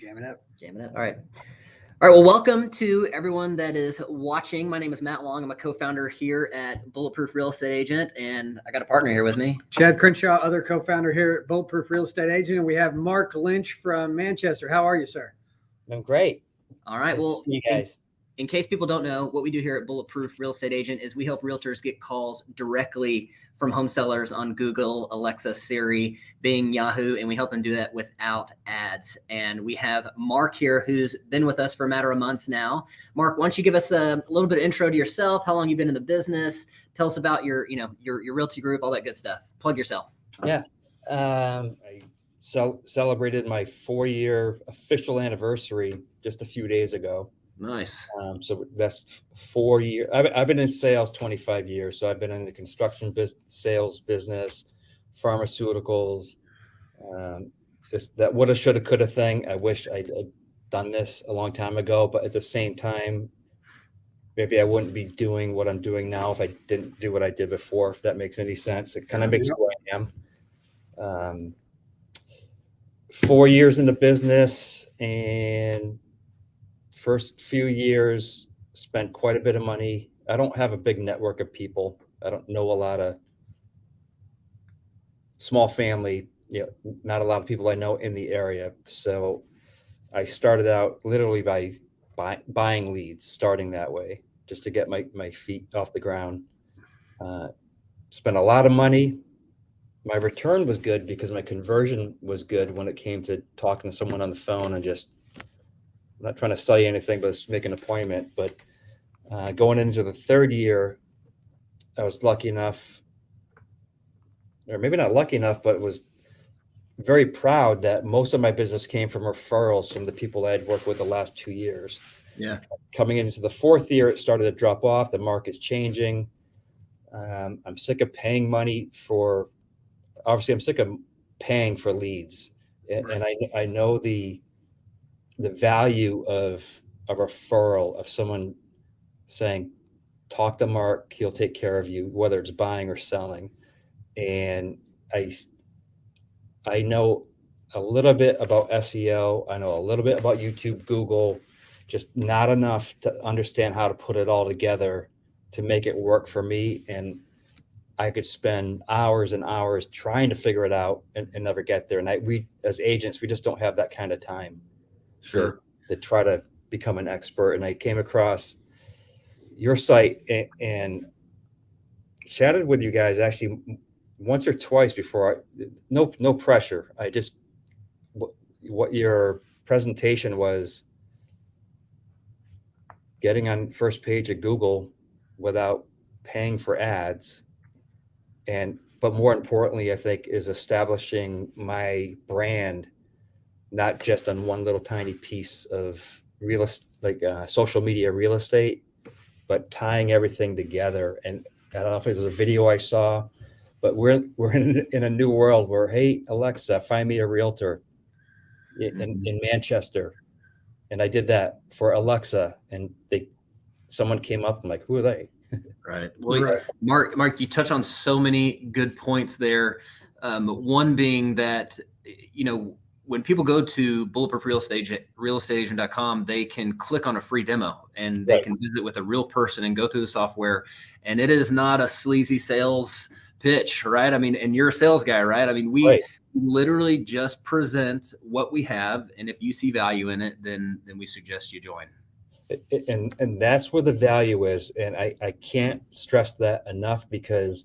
Jamming up. Jamming up. All right. All right. Well, welcome to everyone that is watching. My name is Matt Long. I'm a co-founder here at Bulletproof Real Estate Agent, and I got a partner here with me. Chad Crenshaw, other co-founder here at Bulletproof Real Estate Agent. And we have Mark Lynch from Manchester. How are you, sir? I'm great. All right. Nice Well, to see you guys. In case people don't know, what we do here at Bulletproof Real Estate Agent is we help realtors get calls directly from home sellers on Google, Alexa, Siri, Bing, Yahoo, and we help them do that without ads. And we have Mark here, who's been with us for a matter of months now. Mark, why don't you give us a little bit of intro to yourself, how long you've been in the business, tell us about your realty group, all that good stuff. Plug yourself. Yeah. I celebrated my 4-year official anniversary just a few days ago. Nice. So that's 4 years. I've been in sales 25 years. So I've been in the construction sales business, pharmaceuticals, that woulda, shoulda, coulda thing. I wish I'd done this a long time ago, but at the same time, maybe I wouldn't be doing what I'm doing now if I didn't do what I did before, if that makes any sense. It kind of makes who I am. 4 years in the business, and first few years spent quite a bit of money. I don't have a big network of people. I don't know a lot of small family, not a lot of people I know in the area. So I started out literally by buying leads, starting that way, just to get my feet off the ground. Spent a lot of money. My return was good because my conversion was good when it came to talking to someone on the phone and just, I'm not trying to sell you anything, but just make an appointment. But going into the third year, I was lucky enough, or maybe not lucky enough, but was very proud that most of my business came from referrals from the people I had worked with the last 2 years. Yeah. Coming into the fourth year, it started to drop off. The market's changing. I'm sick of paying money for, obviously I'm sick of paying for leads. And I know the value of a referral, of someone saying, talk to Mark, he'll take care of you, whether it's buying or selling. And I know a little bit about SEO. I know a little bit about YouTube, Google, just not enough to understand how to put it all together to make it work for me. And I could spend hours and hours trying to figure it out and never get there. And we, as agents, we just don't have that kind of time. Sure. To try to become an expert. And I came across your site and chatted with you guys actually once or twice before. No pressure. I just, what your presentation was, getting on first page of Google without paying for ads. But more importantly, I think, is establishing my brand, not just on one little tiny piece of real estate, like social media real estate, but tying everything together. And I don't know if it was a video I saw, but we're in a new world where, hey, Alexa, find me a realtor in Manchester. And I did that for Alexa, and someone came up. I'm like, who are they? Right. Well, Mark, you touch on so many good points there. One being that, when people go to bulletproofrealestateagent.com, they can click on a free demo and they can visit with a real person and go through the software. And it is not a sleazy sales pitch, right? I mean, and you're a sales guy, right? I mean, we literally just present what we have. And if you see value in it, then we suggest you join. And that's where the value is. And I can't stress that enough, because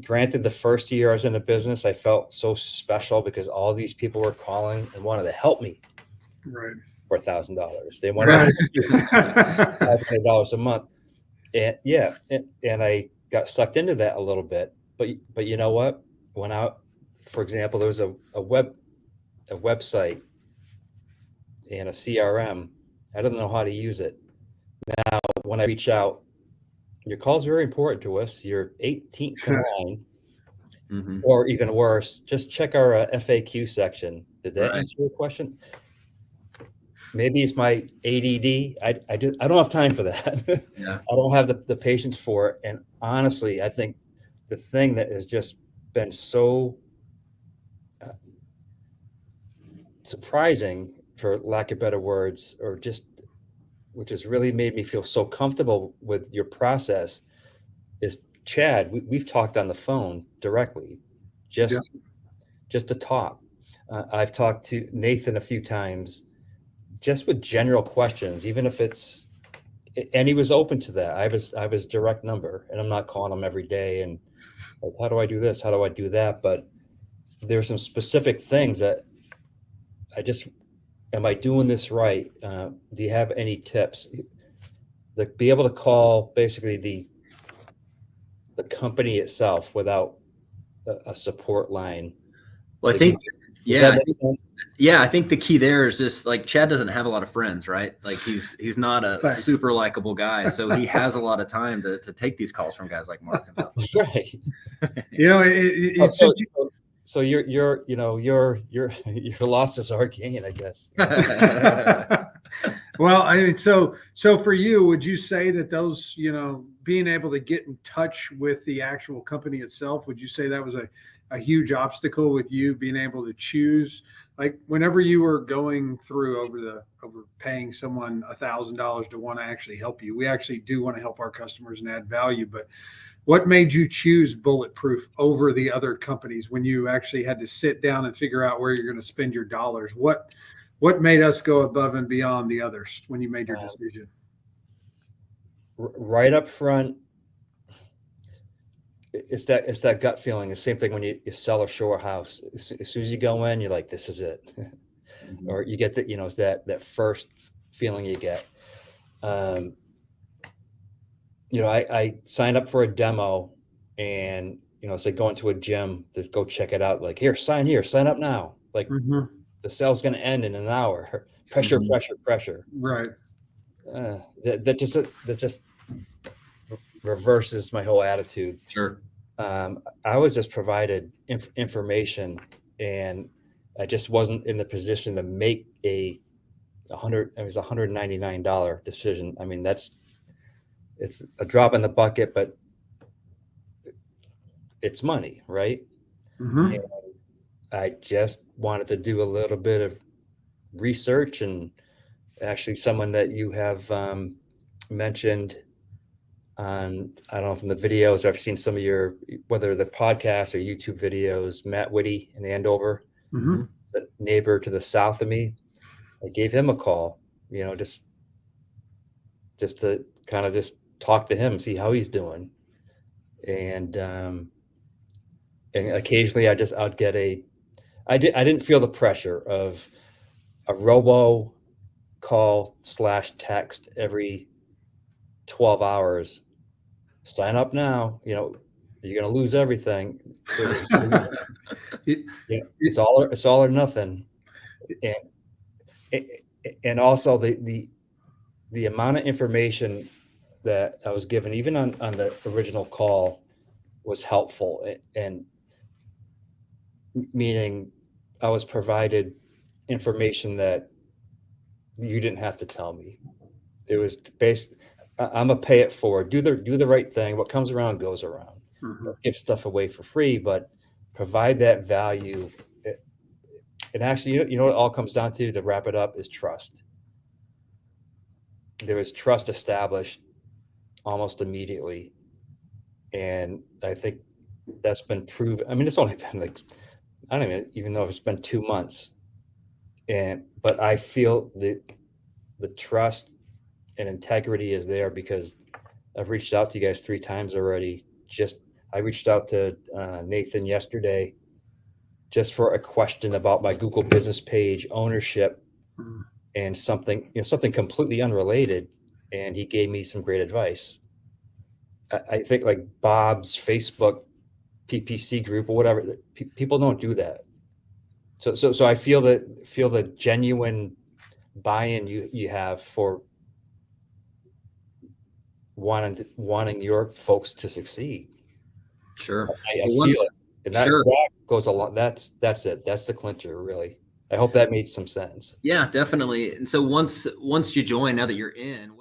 granted, the first year I was in the business, I felt so special because all these people were calling and wanted to help me for $1,000. They wanted $500 a month. And and I got sucked into that a little bit. But you know what? When for example, there was a website and a CRM. I didn't know how to use it. Now, when I reach out, your call is very important to us. You're 18th in line, or even worse, just check our FAQ section. Did that answer your question? Maybe it's my ADD. I don't have time for that. Yeah. I don't have the patience for it. And honestly, I think the thing that has just been so surprising, for lack of better words, or just which has really made me feel so comfortable with your process, is Chad. We've talked on the phone directly, just to talk. I've talked to Nathan a few times, just with general questions, even if it's, and he was open to that. I have his direct number, and I'm not calling him every day and like, how do I do this? How do I do that? But there's some specific things that I just, am I doing this right? Do you have any tips? Like, be able to call basically the company itself without a support line. Well, I Like, think, does yeah, that make sense? yeah, I think the key there is just like Chad doesn't have a lot of friends, right? Like he's not a Thanks. super likable guy, so he has a lot of time to take these calls from guys like Mark and stuff. Right. You know, it's So you're you know your losses are gain, I guess. well, I mean, so for you, would you say that those, you know, being able to get in touch with the actual company itself, would you say that was a huge obstacle with you being able to choose? Like whenever you were going through over paying someone $1,000 to want to actually help you, we actually do want to help our customers and add value, but what made you choose Bulletproof over the other companies when you actually had to sit down and figure out where you're going to spend your dollars? What made us go above and beyond the others when you made your decision? Right up front, it's that gut feeling. The same thing when you sell or show a house. As soon as you go in, you're like, this is it. Or you get it's that first feeling you get. I signed up for a demo, and it's like going to a gym to go check it out. Like, here, sign up now. Like, the sale's going to end in an hour. Pressure. Right. That just reverses my whole attitude. Sure. I was just provided information, and I just wasn't in the position to make it was $199 decision. I mean, it's a drop in the bucket, but it's money, right? Mm-hmm. And I just wanted to do a little bit of research, and actually someone that you have mentioned on, I don't know, from the videos, I've seen some of your, whether the podcast or YouTube videos, Matt Whitty in Andover, Mm-hmm. the neighbor to the south of me. I gave him a call, just to kind of just talk to him, see how he's doing. And occasionally I'd get I didn't feel the pressure of a robo call / text every 12 hours. Sign up now, you're going to lose everything. It's all or nothing. And also the amount of information that I was given, even on the original call, was helpful, and meaning I was provided information that you didn't have to tell me. It was based, I'm a pay it forward, do the right thing. What comes around goes around. Give stuff away for free, but provide that value. And actually, what it all comes down to wrap it up, is trust. There was trust established almost immediately. And I think that's been proven. I mean, it's only been like, I don't even know if it's been 2 months. But I feel the trust and integrity is there, because I've reached out to you guys 3 times already. I reached out to Nathan yesterday just for a question about my Google business page ownership and something completely unrelated. And he gave me some great advice. I think like Bob's Facebook PPC group or whatever, people don't do that. So I feel the genuine buy-in you have for wanting your folks to succeed. Sure. I feel it. And that goes a lot. That's it. That's the clincher, really. I hope that made some sense. Yeah, definitely. And so once you join, now that you're in,